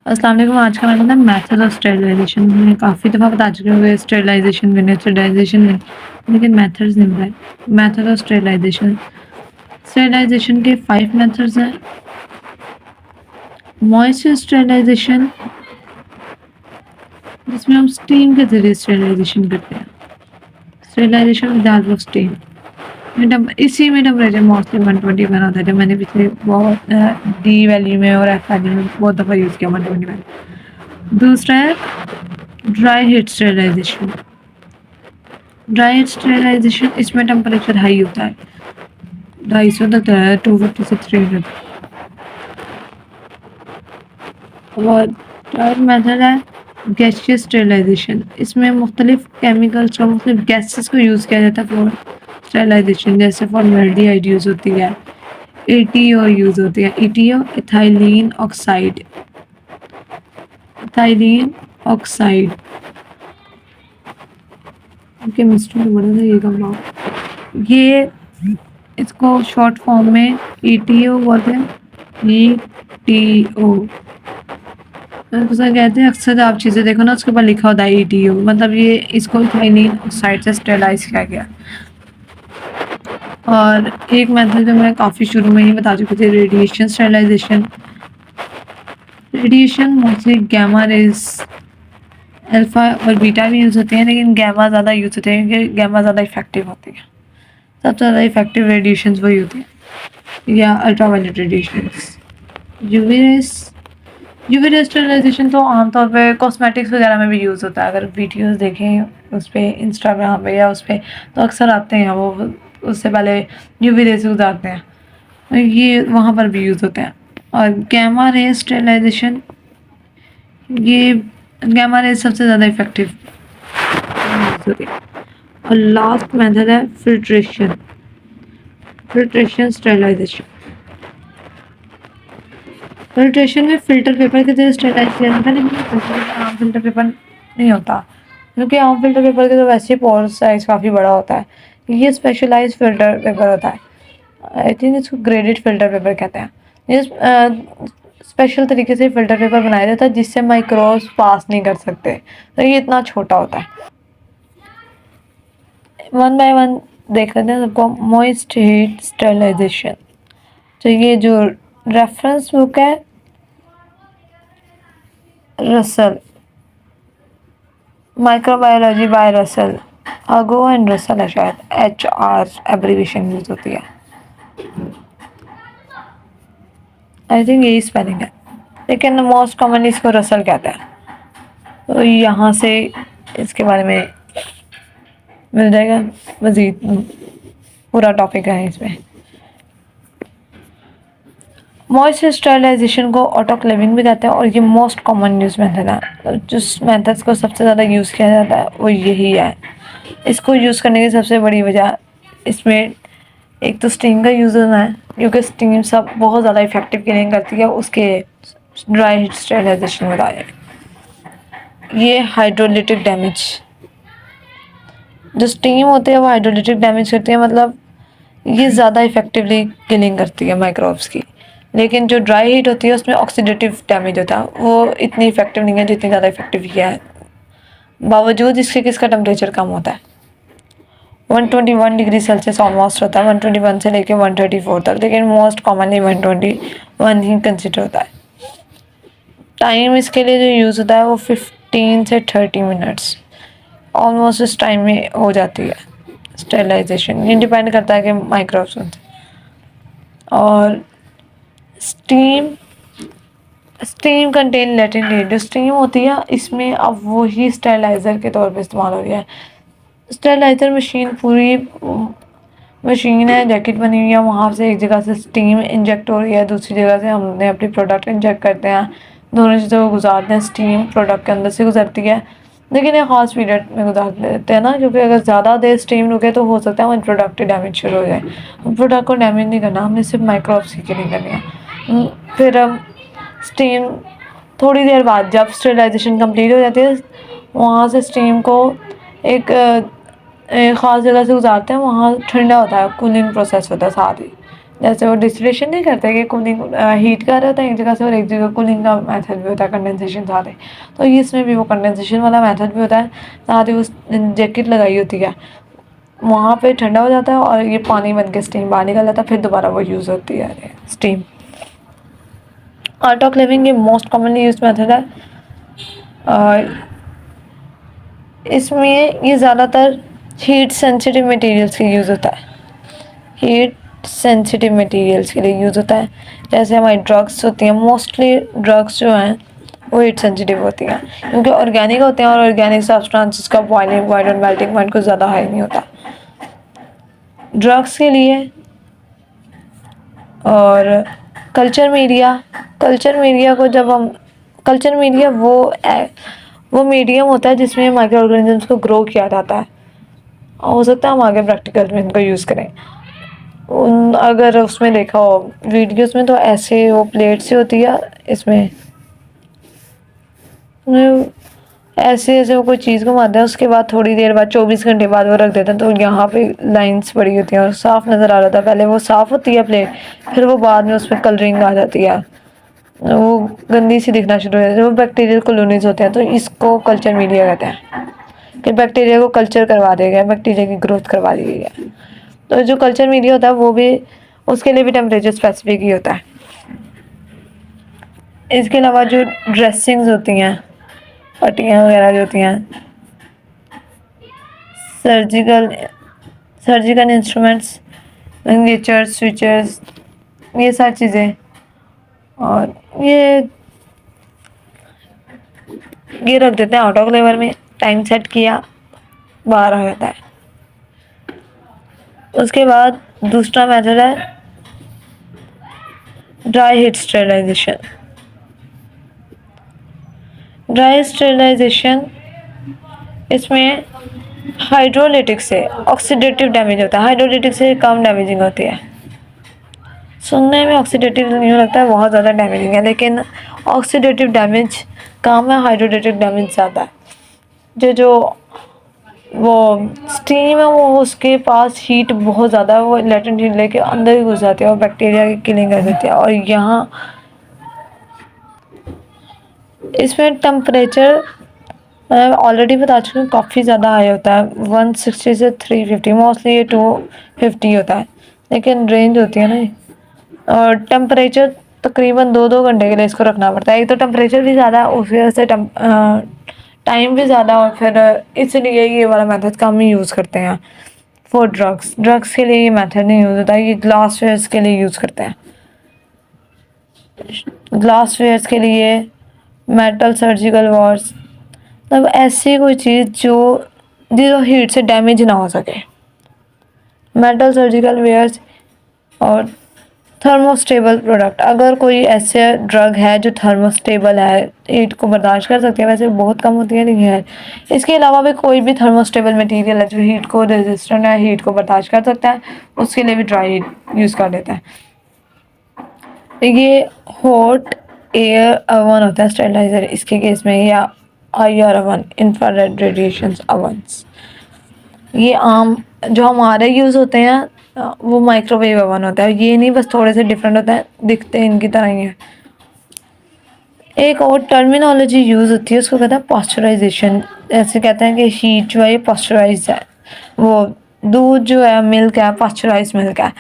अस्सलाम वालेकुम। आज का मैंने ना मेथड ऑफ स्टेरिलाइजेशन में काफ़ी दफ़ा बता चुके हुए स्टेरिलाइजेशन में स्टेरिलाइजेशन में, लेकिन मेथड्स नहीं बताए। मेथड ऑफ स्टेरिलाइजेशन, स्टेरिलाइजेशन के 5 मेथड्स हैं। मॉइस्चर स्टेरिलाइजेशन, जिसमें हम स्टीम के ज़रिए स्टेरिलाइजेशन करते हैं। Sterilisation with help of steam, इसी में टेम्परेचर मोस्टली 121 होता है, जो मैंने पिछले बहुत डी वैल्यू में और एफ वैल्यू में बहुत दफ़ा यूज़ किया 121। दूसरा है dry heat sterilisation. Dry heat sterilisation, इसमें टेम्परेचर हाई होता है, 250 तक है, 250 से 300। और थर्ड मेथड है गैसियस स्टेरिलाइजेशन। इसमें मुख्तलिफ केमिकल्स और मुख्तलिफ गैसेस को यूज़ किया जाता है फॉर स्टेरिलाइजेशन, जैसे फॉर्मेल्डिहाइड यूज़ होती है, एटीओ यूज़ होती है, ATO ethylene oxide, ethylene oxide chemistry में बड़ा था ये कंपाउंड। ये इसको शॉर्ट फॉर्म में ईटीओ बोलते हैं, ईटीओ कहते हैं। अक्सर आप चीज़ें देखो ना, उसके ऊपर लिखा होता है ईटीओ, मतलब ये इसको इथाइलीन ऑक्साइड से स्टेरिलाइज किया गया। और एक मेथड जो मैं काफ़ी शुरू में ही बता चुकी थी, radiation sterilisation. Radiation mostly gamma rays, alpha और बीटा भी यूज़ होती हैं, लेकिन गामा ज़्यादा यूज़ होती है क्योंकि गामा ज़्यादा इफेक्टिव होती है। सबसे ज़्यादा इफेक्टिव रेडिएशंस वही होती हैं, या ultraviolet radiations. UV rays sterilisation तो आमतौर पे कॉस्मेटिक्स वगैरह में भी यूज़ होता है। अगर वीडियोस देखें उस पर इंस्टाग्राम पे या उस पर, तो अक्सर आते हैं वो, उससे पहले यूवी रेज गुजारते हैं, ये वहाँ पर भी यूज़ होते हैं। और गामा रे स्टेरिलाइजेशन, ये गामा रेज सबसे ज़्यादा इफेक्टिव यूज़ होती है। और लास्ट मेथड है फिल्ट्रेशन स्टेरिलाइजेशन। फिल्ट्रेशन में फ़िल्टर पेपर के जरिए स्टेरिलाइज किया जाता है, लेकिन आम फ़िल्टर पेपर नहीं होता, क्योंकि आम फ़िल्टर पेपर के तो वैसे ही पोर साइज़ काफ़ी बड़ा होता है। ये स्पेशलाइज्ड फ़िल्टर पेपर होता है, आई थिंक इसको ग्रेडेड फ़िल्टर पेपर कहते हैं। ये स्पेशल तरीके से फ़िल्टर पेपर बनाया जाता है जिससे माइक्रोब्स पास नहीं कर सकते, तो ये इतना छोटा होता है। वन बाय वन देख लेते हैं सबको। मॉइस्ट हीट स्टेरिलाइजेशन, तो ये जो रेफरेंस बुक है रसल, माइक्रोबायोलॉजी बाय रसल, आगो एंड रसल है शायद, HR एब्रीविएशन यूज होती है, आई थिंक यही स्पेलिंग है, लेकिन मोस्ट कॉमनली इसको रसल कहते हैं। तो यहाँ से इसके बारे में मिल जाएगा मज़ीद, पूरा टॉपिक है इसमें। मॉइस्चर स्टेरिलाइजेशन को ऑटोक्लेविंग भी कहते हैं, और ये मोस्ट कॉमन यूज़ मेथड है। जिस मेथड्स को सबसे ज़्यादा यूज़ किया जाता है वो यही है। इसको यूज़ करने की सबसे बड़ी वजह, इसमें एक तो स्टीम का यूज़ होना है, क्योंकि स्टीम सब बहुत ज़्यादा इफेक्टिव किलिंग करती है उसके ड्राई हीट स्टेरिलाइजेशन में आया। ये हाइड्रोलिटिक डैमेज, जो स्टीम होती है वो हाइड्रोलिटिक डैमेज करती है, मतलब ये ज़्यादा इफेक्टिवली किलिंग करती है माइक्रोब्स की। लेकिन जो ड्राई हीट होती है उसमें ऑक्सीडेटिव डैमेज होता है, वो इतनी इफेक्टिव नहीं है जितनी ज़्यादा इफेक्टिव ये है, बावजूद इसके किसका टेम्परेचर कम होता है। 121 डिग्री सेल्सियस ऑलमोस्ट होता है, 121 से लेके 134 तक, लेकिन मोस्ट कॉमनली 121 ही कंसिडर होता है। टाइम इसके लिए जो यूज़ होता है वो 15 से 30 मिनट्स ऑलमोस्ट इस टाइम में हो जाती है स्टेरिलाइजेशन। ये डिपेंड करता है कि माइक्रोब्स होते हैं। और स्टीम कंटेन लेटेंट हीट, जो स्टीम होती है इसमें अब वही स्टेरिलाइज़र के तौर पे इस्तेमाल हो रही है। स्टेरिलाइज़र मशीन पूरी मशीन है, जैकेट बनी हुई है, वहाँ से एक जगह से स्टीम इंजेक्ट हो रही है, दूसरी जगह से हमने अपनी प्रोडक्ट इंजेक्ट करते हैं, दोनों चीज़ों को गुजारते हैं। स्टीम प्रोडक्ट के अंदर से गुजरती है, लेकिन एक ख़ास पीरियड में गुजार देते हैं ना, क्योंकि अगर ज़्यादा देर स्टीम रुके तो हो सकता है वो प्रोडक्ट डैमेज शुरू हो जाए। प्रोडक्ट को डैमेज नहीं करना, हमने सिर्फ माइक्रोब्स की किलिंग करनी है। फिर हम स्टीम थोड़ी देर बाद जब स्टेरिलाइजेशन कंप्लीट हो जाती है, वहाँ से स्टीम को एक एक ख़ास जगह से गुजारते हैं, वहाँ ठंडा होता है, कूलिंग प्रोसेस होता है साथ ही। जैसे वो डिस्टिलेशन नहीं करते कि कूलिंग हीट कर रहे होता है एक जगह से और एक जगह कूलिंग का मेथड भी होता है, कंडेंसेशन साथ ही। तो ये इसमें भी वो कंडेंसेशन वाला मेथड भी होता है, साथ ही उस जैकेट लगाई होती है, वहाँ पे ठंडा हो जाता है और ये पानी बन के स्टीम बाहर निकल जाता है, फिर दोबारा वो यूज़ होती है स्टीम। ऑटोक्लेविंग ये मोस्ट कॉमनली यूज मेथड है। इसमें ये ज़्यादातर हीट सेंसिटिव मटेरियल्स के यूज़ होता है, हीट सेंसिटिव मटेरियल्स के लिए यूज़ होता है। जैसे हमारी ड्रग्स होती हैं, मोस्टली ड्रग्स जो हैं वो हीट सेंसिटिव होती हैं क्योंकि ऑर्गेनिक होते हैं और ऑर्गेनिक सब्सटेंसेस का बॉइलिंग पॉइंट और मेल्टिंग पॉइंट कुछ ज़्यादा हाई नहीं होता ड्रग्स के लिए। और कल्चर मीडिया को जब हम कल्चर मीडिया वो मीडियम होता है जिसमें माइक्रो ऑर्गेनिजम्स को ग्रो किया जाता है। हो सकता है हम आगे प्रैक्टिकल में इनको यूज़ करें। अगर उसमें देखा हो वीडियोस में तो ऐसे वो प्लेट से होती है, इसमें ऐसे ऐसे वो कोई चीज़ घुमाते हैं, उसके बाद थोड़ी देर बाद 24 घंटे बाद वो रख देते हैं, तो यहाँ पे लाइंस पड़ी होती हैं और साफ़ नज़र आ रहा था। पहले वो साफ़ होती है प्लेट, फिर वो बाद में उसमें कलरिंग आ जाती है, वो गंदी सी दिखना शुरू हो जाती है। वो बैक्टीरियल कॉलोनीज होते हैं, तो इसको कल्चर मीडिया कहते हैं कि बैक्टीरिया को कल्चर करवा दिया गया, बैक्टीरिया की ग्रोथ करवा दी गई है। तो जो कल्चर मीडिया होता है वो भी उसके लिए भी टेम्परेचर स्पेसिफिक ही होता है। इसके अलावा जो ड्रेसिंग्स होती हैं, पट्टियाँ वगैरह जो होती हैं, सर्जिकल इंस्ट्रूमेंट्स, लिंगेचर्स, स्विचेस, ये सारी चीज़ें, और ये रख देते हैं ऑटोक्लेवर में, टाइम सेट किया, बाहर आ जाता है। उसके बाद दूसरा मेथड है dry heat sterilisation. Dry sterilisation इसमें हाइड्रोलिटिक से ऑक्सीडेटिव डैमेज होता है, हाइड्रोलिटिक से कम डैमेजिंग होती है। सुनने में ऑक्सीडेटिव नहीं लगता है, बहुत ज़्यादा डैमेजिंग है, लेकिन ऑक्सीडेटिव डैमेज कम है, हाइड्रोलिटिक डैमेज ज़्यादा है। जो वो स्टीम है वो उसके पास हीट बहुत ज़्यादा है, वो लेटेंट हीट लेके अंदर ही घुस जाती है और बैक्टीरिया की किलिंग कर देती है। और यहाँ इसमें टेम्परेचर मैं ऑलरेडी बता चुकी हूँ, काफ़ी ज़्यादा हाई होता है, 160 से 350, मोस्टली ये 250 होता है, लेकिन रेंज होती है ना। और टेम्परेचर तकरीबन 2-2 घंटे के लिए इसको रखना पड़ता है। एक तो टेम्परेचर भी ज़्यादा, उस वजह से टाइम भी ज़्यादा, और फिर इसलिए ये वाला मेथड कम ही यूज़ करते हैं फॉर ड्रग्स के लिए ये मेथड नहीं यूज़ होता है, ये ग्लास वेयर्स के लिए यूज़ करते हैं। ग्लास वेयर्स के लिए मेटल सर्जिकल वार्स, मतलब ऐसी कोई चीज़ जो हीट से डैमेज ना हो सके, मेटल सर्जिकल वेयर्स। और थर्मोस्टेबल प्रोडक्ट, अगर कोई ऐसे ड्रग है जो थर्मोस्टेबल है, हीट को बर्दाश्त कर सकती है, वैसे बहुत कम होती है लेकिन है। इसके अलावा भी कोई भी थर्मोस्टेबल मटेरियल है जो हीट को रेजिस्टेंट है, हीट को बर्दाश्त कर सकता है, उसके लिए भी ड्राई हीट यूज़ कर लेता है। ये हॉट एयर अवन होता है स्टेरिलाइजर इसके केस में, या IR oven, infrared radiation ovens. ये आम जो हमारे यूज़ होते हैं वो माइक्रोवेव अवन होता है, ये नहीं, बस थोड़े से डिफरेंट होता है, दिखते हैं इनकी तरह ही है। एक और टर्मिनोलॉजी यूज़ होती है, उसको कहते हैं पास्चराइजेशन। ऐसे कहते हैं कि हीट जो है ये पास्चराइज है, वो दूध जो है, मिल्क है, पास्चराइज मिल्क है।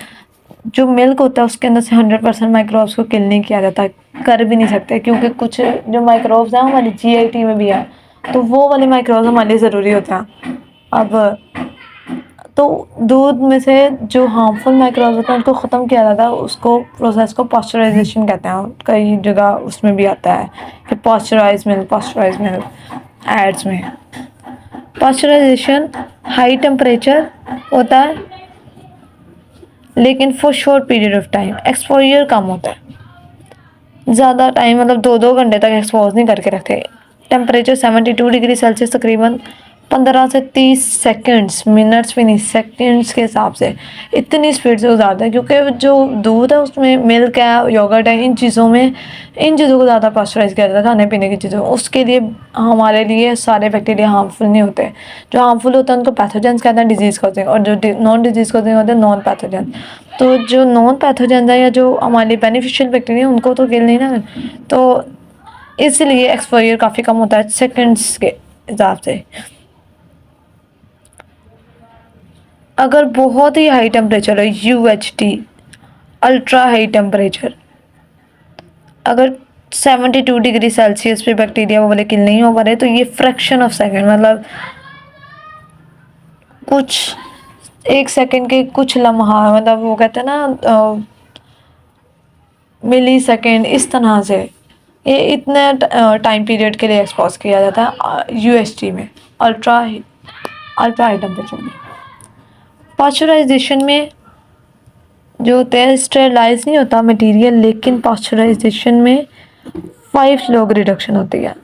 जो मिल्क होता है उसके अंदर से 100% माइक्रोब्स को किल नहीं किया जाता, कर भी नहीं सकते, क्योंकि कुछ जो माइक्रोब्स हैं हमारी GIT में भी है, तो वो वाले माइक्रोब्स हमारे लिए ज़रूरी होते हैं। अब तो दूध में से जो हार्मफुल माइक्रोब्स होते हैं उनको ख़त्म किया जाता है, उसको प्रोसेस को पास्चराइजेशन कहते हैं। कई जगह उसमें भी आता है कि पास्चराइज मिल्क एड्स में। पास्चराइजेशन हाई टेम्परेचर होता है, लेकिन for short period of time, exposure कम होता है, ज़्यादा टाइम मतलब 2-2 घंटे तक एक्सपोज नहीं करके रखते। टेम्परेचर 72 डिग्री सेल्सियस तकरीबन 15 से 30 सेकंड्स, मिनट्स भी नहीं, सेकंड्स के हिसाब से इतनी स्पीड से उतारते हैं, क्योंकि जो दूध है उसमें मिल्क है, योगर्ट है, इन चीज़ों को ज़्यादा पास्चराइज किया जाता है, खाने पीने की चीज़ों। उसके लिए हमारे लिए सारे बैक्टीरिया हार्मफुल नहीं होते। जो हार्मफुल होते हैं उनको पैथोजेंस कहते हैं, डिजीज़ कॉजिंग, और जो नॉन डिजीज़ कॉजिंग होते हैं नॉन पैथोजेन। तो जो नॉन पैथोजेंस है या जो हमारे बेनिफिशियल बैक्टीरिया उनको तो किल नहीं ना, तो इसलिए एक्सपोजर काफ़ी कम होता है सेकंड्स के हिसाब से। अगर बहुत ही हाई टेम्परेचर है, UHT, अल्ट्रा हाई टेम्परेचर, अगर 72 डिग्री सेल्सियस पे बैक्टीरिया वो वाले किल नहीं हो पा रहे, तो ये फ्रैक्शन ऑफ सेकंड, मतलब कुछ 1 सेकंड के कुछ लम्हा, मतलब वो कहते हैं ना मिली सेकेंड, इस तरह से ये इतने टाइम पीरियड के लिए एक्सपोज किया जाता है UHT में, अल्ट्रा हाई टेम्परेचर में। पास्चराइजेशन में जो होते हैं स्टेरलाइज नहीं होता मटेरियल, लेकिन पास्चराइजेशन में 5 log रिडक्शन होती है,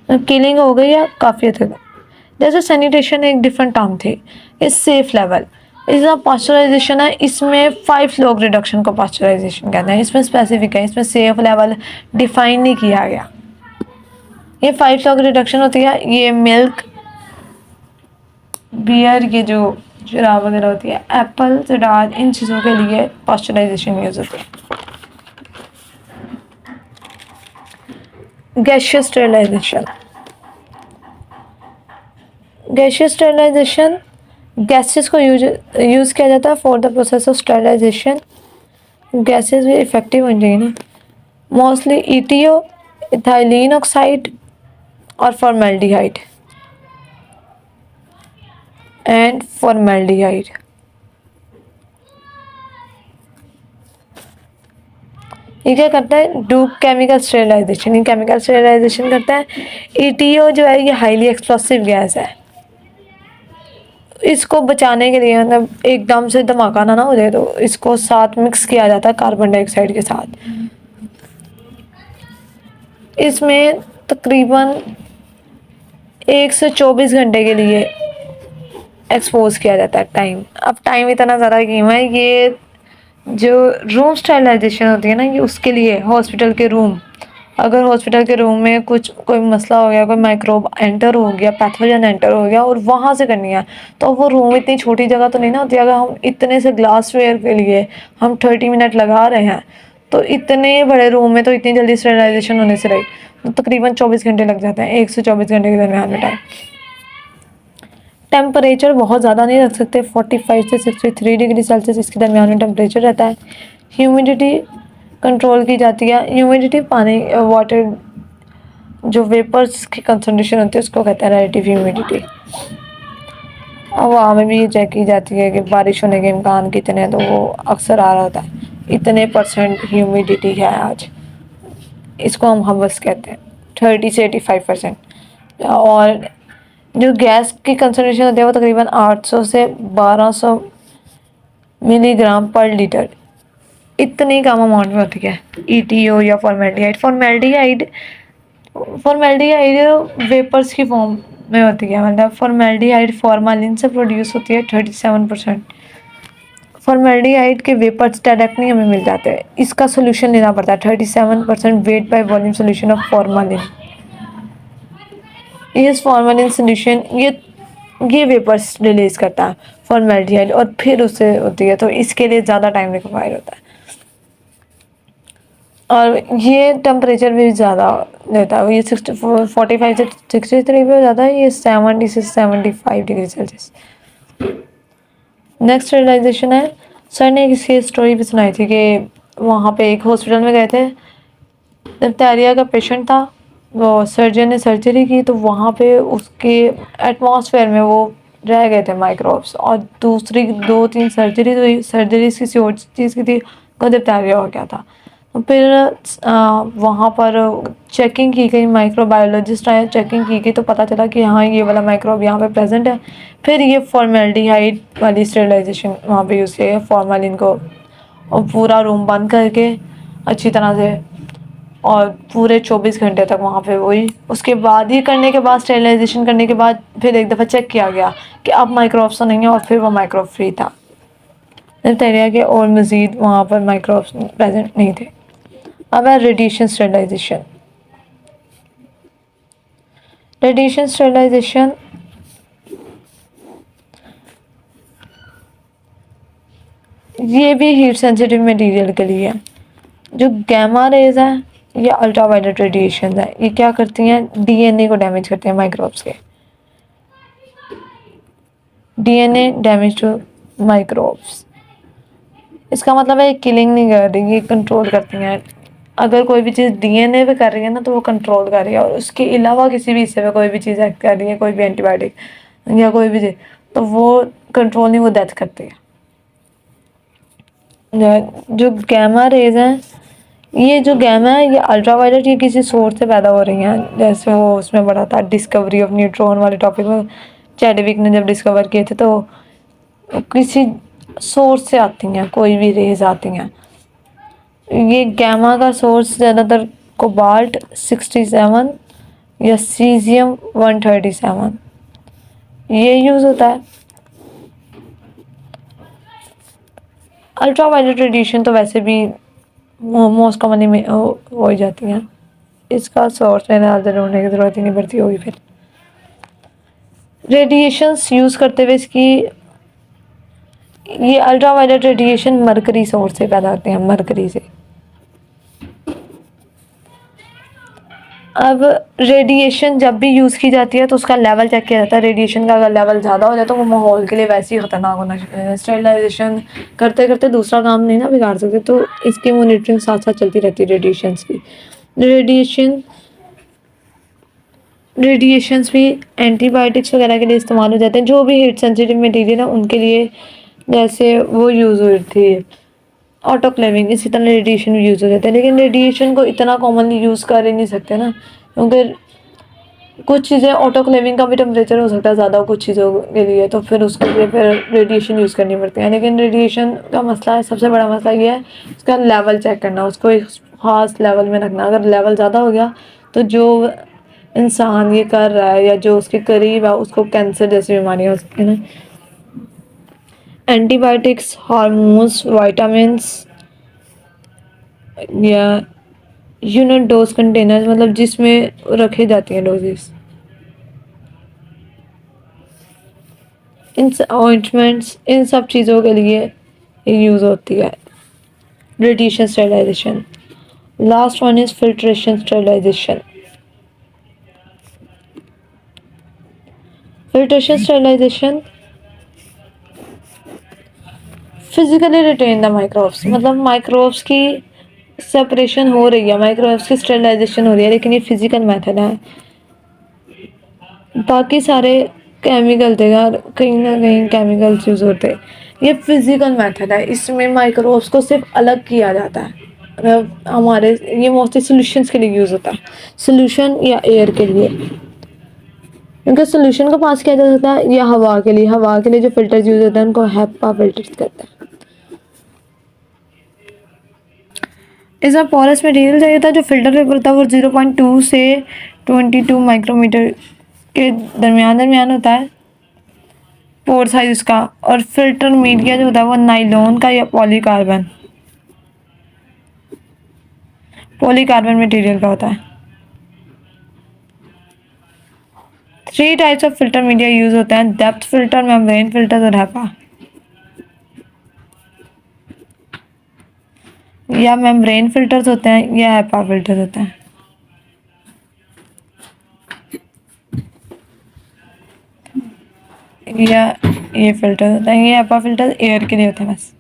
किलिंग हो गई है काफ़ी हद तक। जैसे सैनिटेशन एक डिफरेंट टर्म थी, इस सेफ लेवल, इसका पास्चराइजेशन है, इसमें 5 log रिडक्शन को पास्चराइजेशन कहते हैं। इसमें स्पेसिफिक है, इसमें सेफ लेवल डिफाइन नहीं किया गया। ये 5 log रिडक्शन होती है, ये मिल्क, बियर, ये जो शराब वगैरह होती है, एप्पल, सिडार, इन चीज़ों के लिए पास्चराइजेशन यूज होती है। Gaseous sterilisation, gaseous sterilisation, gases को यूज़ किया जाता है for the process of sterilisation. Gases भी इफेक्टिव होनी चाहिए ना, मोस्टली ETO, इथाइलिन ऑक्साइड और फॉर्मेल्डिहाइड एंड फॉर्मेल्डिहाइड। ये क्या करता है, डू केमिकल स्टेरिलाइजेशन, ये केमिकल स्टेरिलाइजेशन करता है। ETO जो है ये हाईली एक्सप्लोसिव गैस है, इसको बचाने के लिए, मतलब एकदम से धमाका ना हो जाए, तो इसको साथ मिक्स किया जाता है कार्बन डाइऑक्साइड के साथ। इसमें तकरीबन 1 से 24 घंटे के लिए एक्सपोज किया जाता है टाइम। अब टाइम इतना ज़्यादा कीम है, ये जो रूम स्टेरिलाइजेशन होती है ना, ये उसके लिए हॉस्पिटल के रूम, अगर हॉस्पिटल के रूम में कोई मसला हो गया, कोई माइक्रोब एंटर हो गया, पैथोजन एंटर हो गया और वहाँ से करनी है, तो वो रूम इतनी छोटी जगह तो नहीं ना होती। अगर हम इतने से ग्लासवेयर के लिए हम 30 मिनट लगा रहे हैं, तो इतने बड़े रूम में तो इतनी जल्दी स्टेरिलाइजेशन होने से रही, तो तकरीबन 24 घंटे लग जाते हैं, 1 से 24 घंटे के दरमियान में टाइम। टेम्परेचर बहुत ज़्यादा नहीं रख सकते, 45 से 63 डिग्री सेल्सियस इसके दरमियान में टेम्परेचर रहता है। ह्यूमिडिटी कंट्रोल की जाती है, ह्यूमिडिटी पानी वाटर जो वेपर्स की कंसनट्रेशन होती है उसको कहते हैं रिलेटिव ह्यूमिडिटी। हवा में भी ये चेक की जाती है कि बारिश होने के इम्कान कितने हैं, तो वो अक्सर आ रहा होता है इतने % ह्यूमिडिटी है आज, इसको हम हवस कहते हैं, 30 से 85%। और जो गैस की कंसनट्रेशन होती है वो तकरीबन 800 से 1200 मिलीग्राम पर लीटर, इतनी कम अमाउंट में होती है। ETO या फॉर्मेल्डिहाइड वेपर्स की फॉर्म में होती है, मतलब फॉर्मेल्डिहाइड फॉर्मालिन से प्रोड्यूस होती है 37%। फॉर्मेल्डिहाइड के वेपर्स डायरेक्ट नहीं हमें मिल जाते, इसका सोल्यूशन लेना पड़ता है, 37% weight by volume solution of formalin. इस फॉर्मालिन सोल्यूशन ये वेपर्स रिलीज करता है फॉर्मेल्डिहाइड, और फिर उससे होती है, तो इसके लिए ज़्यादा टाइम रिक्वायर होता है और ये टेम्परेचर भी ज़्यादा लेता है। ये 45 से 63 पे हो जाता है, ये 70 से 75 डिग्री सेल्सियस। नेक्स्ट स्टेरिलाइजेशन है, सर ने किसी स्टोरी भी सुनाई थी कि वहाँ पे एक हॉस्पिटल में गए थे, डिप्थीरिया का पेशेंट था, वो सर्जन ने सर्जरी की, तो वहाँ पे उसके एटमॉस्फेयर में वो रह गए थे माइक्रोब्स, और दूसरी 2-3 सर्जरी किसी और चीज़ की थी, को डिप्थीरिया हो गया था। तो फिर वहाँ पर चेकिंग की गई, माइक्रोबायोलॉजिस्ट आए, चेकिंग की गई, तो पता चला कि हाँ ये वाला माइक्रोब यहाँ पे प्रेजेंट है। फिर ये फॉर्मेल्डिहाइड वाली स्टेरिलाइजेशन वहाँ पे यूज़ किया, फॉर्मालिन को, और पूरा रूम बंद करके अच्छी तरह से और पूरे 24 घंटे तक वहाँ पे वही। उसके बाद ही करने के बाद, स्टेरिलाइजेशन करने के बाद फिर एक दफ़ा चेक किया गया कि अब माइक्रोब्स तो नहीं है, और फिर वो माइक्रोब फ्री था। तैयार के और मज़ीद वहाँ पर माइक्रोब्स प्रेजेंट नहीं थे। अब है रेडिएशन स्टेरिलाइजेशन। रेडिएशन स्टेरिलाइजेशन ये भी हीट सेंसिटिव मटेरियल के लिए है। जो गैमा रेज है या अल्ट्रावायलेट रेडिएशन है, ये क्या करती हैं, डीएनए को डैमेज करते हैं माइक्रोब्स के। डीएनए डैमेज टू माइक्रोब्स, इसका मतलब है किलिंग नहीं कर रही, ये कंट्रोल करती हैं। अगर कोई भी चीज़ डीएनए पे कर रही है ना, तो वो कंट्रोल कर रही है, और उसके अलावा किसी भी हिस्से पे कोई भी चीज़ एक्ट कर रही है, कोई भी एंटीबायोटिक या कोई भी चीज़, तो वो कंट्रोल नहीं, वो डेथ करती है। जो गैमा रेज हैं, ये जो गैमा है ये अल्ट्रावायलेट, ये किसी सोर्स से पैदा हो रही हैं। जैसे वो उसमें बड़ा था डिस्कवरी ऑफ न्यूट्रॉन वाले टॉपिक में, चैडविक ने जब डिस्कवर किए थे, तो किसी सोर्स से आती हैं, कोई भी रेज आती हैं। ये गैमा का सोर्स ज़्यादातर कोबाल्ट 67 या सीजियम 137 ये यूज़ होता है। अल्ट्रावायलेट रेडिएशन तो वैसे भी मोस्ट कॉमनली में हो ही जाती हैं, इसका सोर्स में ज़्यादा ढूंढने की ज़रूरत ही नहीं पड़ती होगी। फिर रेडिएशंस यूज़ करते हुए इसकी, ये अल्ट्रावायलेट रेडिएशन मरकरी सोर्स से पैदा होते हैं, मरकरी से। अब रेडिएशन जब भी यूज़ की जाती है तो उसका लेवल चेक किया जाता है। रेडिएशन का अगर लेवल ज़्यादा हो जाए तो वो माहौल के लिए वैसे ही ख़तरनाक होना चाहिए। स्टेरिलाइजेशन करते करते दूसरा काम नहीं ना बिगाड़ सकते, तो इसकी मॉनिटरिंग साथ साथ चलती रहती है रेडिएशंस की। रेडिएशंस भी एंटीबायोटिक्स वगैरह के लिए इस्तेमाल हो जाते हैं, जो भी हीट सेंसिटिव मटेरियल है उनके लिए। जैसे वो यूज़ हुई थी ऑटोक्लेविंग, इसी तरह रेडिएशन भी यूज़ हो जाता है। लेकिन रेडिएशन को इतना कॉमनली यूज़ कर ही नहीं सकते ना, क्योंकि कुछ चीज़ें ऑटोक्लेविंग का भी टेम्परेचर हो सकता है ज़्यादा कुछ चीज़ों के लिए, तो फिर उसके लिए फिर रेडिएशन यूज़ करनी पड़ती है। लेकिन रेडिएशन का मसला है, सबसे बड़ा मसला ये है उसका लेवल चेक करना, उसको एक ख़ास लेवल में रखना। अगर लेवल ज़्यादा हो गया तो जो इंसान ये कर रहा है या जो उसके करीब है उसको कैंसर जैसी बीमारियाँ हो सकती है ना। एंटीबायोटिक्स, हार्मोन्स, वाइटामिन्स या यूनिट डोज कंटेनर, मतलब जिसमें रखे जाती हैं डोजेस, इन ऑइंटमेंट्स, इन सब चीज़ों के लिए यूज़ होती है radiation sterilisation. Last one is filtration sterilisation. Filtration sterilisation physically retain the microbes, मतलब माइक्रोब्स की सेपरेशन हो रही है, माइक्रोब्स की स्टेरिलाइजेशन हो रही है, लेकिन ये फिजिकल मेथड है। बाकी सारे केमिकल देगा, कहीं ना कहीं केमिकल्स यूज़ होते हैं। ये फिजिकल मेथड है, इसमें माइक्रोब्स को सिर्फ अलग किया जाता है। मतलब हमारे ये मोस्टली सोल्यूशंस के लिए यूज़ होता है, सोल्यूशन या एयर के लिए, क्योंकि सोल्यूशन को पास किया जा सकता है, या हवा के लिए। हवा के लिए जो फिल्टर्स यूज़ होते हैं उनको हेपा फिल्टर्स कहते हैं। इसमें पोरस मटेरियल चाहिए था, जो फिल्टर पेपर था वो 0.2 से 22 माइक्रोमीटर के दरमियान होता है पोर साइज उसका। और फिल्टर मीडिया जो होता है वो नाइलॉन का या पॉलीकार्बन मटेरियल का होता है। 3 types of filter media use होते हैं, डेप्थ फिल्टर, मेम्ब्रेन फिल्टर और हैपा। या मेम्ब्रेन फिल्टर्स होते हैं या हैपा फिल्टर होते हैं। या ये फिल्टर होता है, ये हैपा फिल्टर एयर के लिए होते हैं बस।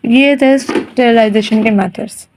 ये थे स्टेरिलाइजेशन के मेथड्स।